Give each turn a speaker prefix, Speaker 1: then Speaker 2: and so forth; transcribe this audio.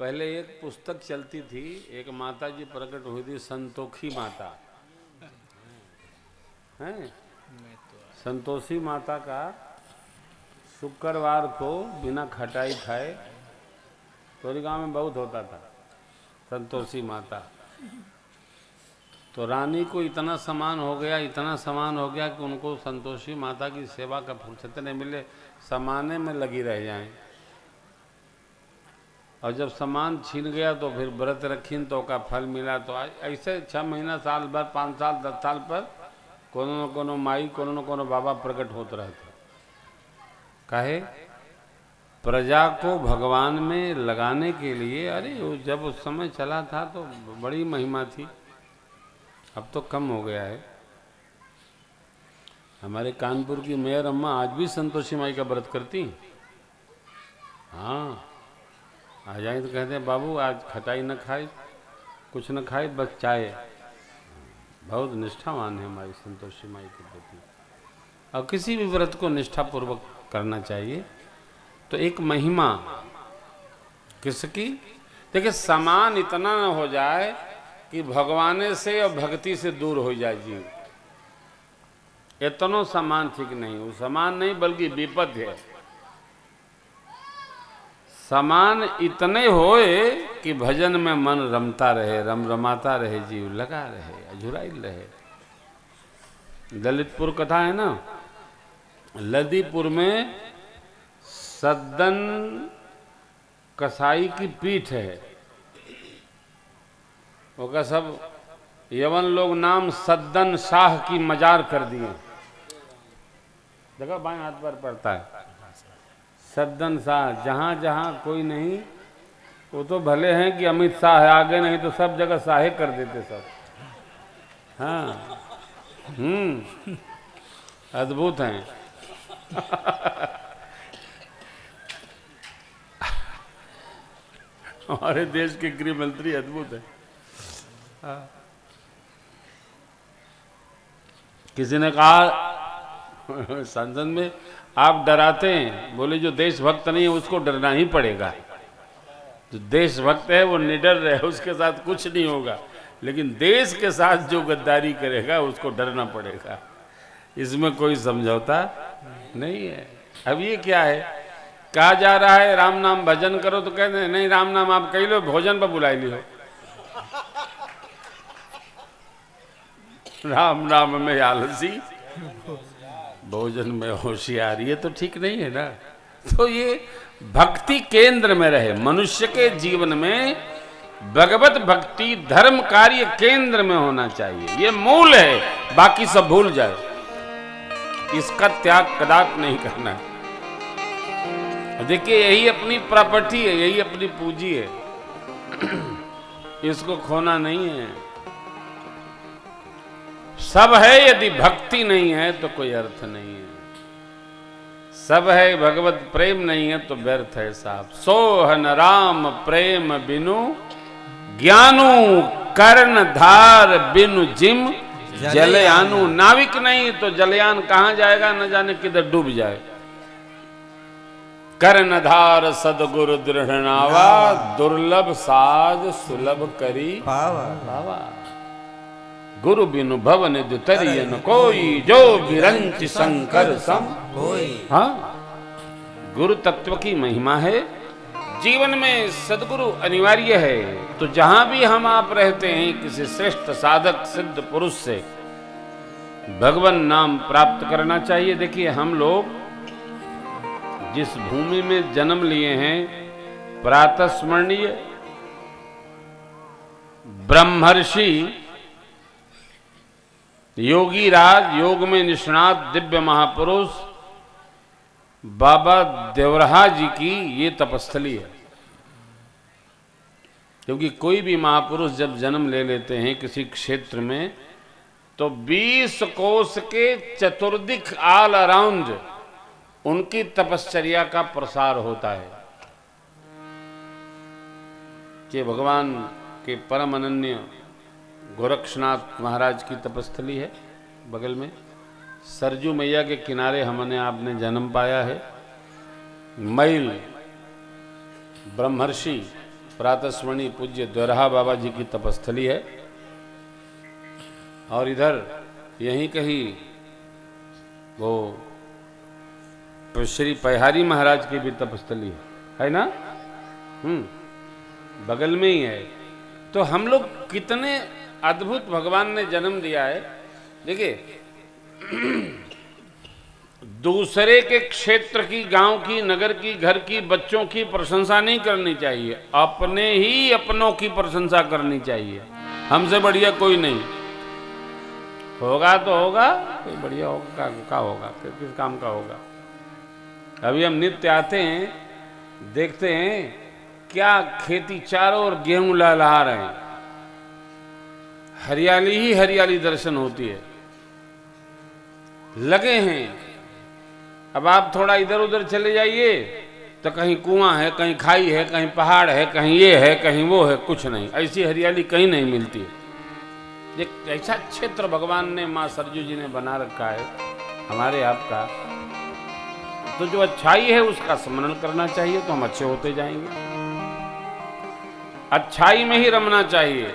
Speaker 1: पहले एक पुस्तक चलती थी, एक माता जी प्रकट हुई थी, संतोखी माता हैं। संतोषी माता का शुक्रवार को बिना खटाई खाए पूरे गांव में बहुत होता था। संतोषी माता तो रानी को इतना सामान हो गया, इतना सामान हो गया कि उनको संतोषी माता की सेवा का फुर्सत नहीं मिले, सामाने में लगी रह जाएं। और जब सामान छीन गया तो फिर व्रत रखीन तो का फल मिला। तो ऐसे 6 महीना, साल भर, 5 साल, 10 साल पर कोनो न कोनो माई, कोनो न कोनो बाबा प्रकट होते रहते। काहे? प्रजा को भगवान में लगाने के लिए। अरे जब उस समय चला था तो बड़ी महिमा थी, अब तो कम हो गया है। हमारे कानपुर की मेयर अम्मा आज भी संतोषी माई का व्रत करती। हाँ, आ जाए तो कहते हैं बाबू आज खटाई न खाए, कुछ न खाए, बस चाय। बहुत निष्ठावान है हमारी संतोषी माई के प्रति। और किसी भी व्रत को निष्ठापूर्वक करना चाहिए। तो एक महिमा किसकी? देखिए, समान इतना न हो जाए कि भगवान से और भक्ति से दूर हो जाए जीव। इतना समान ठीक नहीं, वो समान नहीं बल्कि विपद है। समान इतने होए कि भजन में मन रमता रहे, रमाता रहे, जीव लगा रहे, अझुराइल रहे। ललितपुर कथा है ना, लदीपुर में सद्दन कसाई की पीठ है। वो का सब यवन लोग नाम सद्दन शाह की मजार कर दिए। देखो बाएं हाथ पर पड़ता है सद्दन शाह। जहां जहां कोई नहीं, वो तो भले हैं कि अमित शाह है आगे, नहीं तो सब जगह शाहे कर देते सब। हाँ, अद्भुत हैं। हमारे देश के गृह मंत्री अद्भुत है। किसी ने कहा संसद में, आप डराते हैं। बोले जो देशभक्त नहीं है उसको डरना ही पड़ेगा। जो देशभक्त है वो निडर रहे, उसके साथ कुछ नहीं होगा। लेकिन देश के साथ जो गद्दारी करेगा उसको डरना पड़ेगा। इसमें कोई समझौता नहीं है। अब ये क्या है, कहा जा रहा है राम नाम भजन करो, तो कहते हैं नहीं, राम नाम आप कह लो, भोजन पर बुला लियो। राम नाम में आलसी, भोजन में होशियार, ये तो ठीक नहीं है ना। तो ये भक्ति केंद्र में रहे। मनुष्य के जीवन में भगवत भक्ति धर्म कार्य केंद्र में होना चाहिए। ये मूल है, बाकी सब भूल जाए। इसका त्याग कदापि नहीं करना है। देखिए, यही अपनी प्रॉपर्टी है, यही अपनी पूंजी है। इसको खोना नहीं है। सब है, यदि भक्ति नहीं है तो कोई अर्थ नहीं है। सब है, भगवत प्रेम नहीं है तो व्यर्थ है साहब। सोहन राम प्रेम बिनु ज्ञानु, कर्ण धार बिनु जिम जलयानु। नाविक नहीं तो जलयान कहां जाएगा, न जाने किधर डूब जाए। कर्णधार सदगुरु दृढ़ नावा, दुर्लभ साज सुलभ करी पावा। गुरु बिनु भवन दुतरिय न कोई, जो बिरंच शंकर सम कोई। हाँ, गुरु तत्व की महिमा है। जीवन में सदगुरु अनिवार्य है। तो जहां भी हम आप रहते हैं, किसी श्रेष्ठ साधक सिद्ध पुरुष से भगवान नाम प्राप्त करना चाहिए। देखिए, हम लोग जिस भूमि में जन्म लिए हैं, प्रातः स्मरणीय ब्रह्मर्षि योगी राज, योग में निष्णात दिव्य महापुरुष बाबा देवरहा जी की ये तपस्थली है। क्योंकि कोई भी महापुरुष जब जन्म ले लेते हैं किसी क्षेत्र में, तो 20 कोस के चतुर्दिक ऑल अराउंड उनकी तपश्चर्या का प्रसार होता है। कि भगवान के परम अनन्य गोरक्षनाथ महाराज की तपस्थली है बगल में। सरजू मैया के किनारे हमने आपने जन्म पाया है। मैल ब्रह्मर्षि प्रातस्मरणीय पूज्य द्वारहा बाबा जी की तपस्थली है। और इधर यहीं कहीं वो श्री पहारी महाराज की भी तपस्थली है ना? बगल में ही है। तो हम लोग कितने अद्भुत भगवान ने जन्म दिया है। देखिए, दूसरे के क्षेत्र की, गांव की, नगर की, घर की, बच्चों की प्रशंसा नहीं करनी चाहिए, अपने ही अपनों की प्रशंसा करनी चाहिए। हमसे बढ़िया कोई नहीं होगा तो होगा, कोई बढ़िया होगा क्या होगा, किस काम का होगा। अभी हम नित्य आते हैं, देखते हैं क्या खेती चारों ओर गेहूं लहलहा रहे हैं, हरियाली ही हरियाली दर्शन होती है, लगे हैं। अब आप थोड़ा इधर उधर चले जाइए तो कहीं कुआं है, कहीं खाई है, कहीं पहाड़ है, कहीं ये है, कहीं वो है, कुछ नहीं। ऐसी हरियाली कहीं नहीं मिलती है। एक ऐसा क्षेत्र भगवान ने, मां सरजू जी ने बना रखा है हमारे आपका। तो जो अच्छाई है उसका स्मरण करना चाहिए, तो हम अच्छे होते जाएंगे। अच्छाई में ही रमना चाहिए।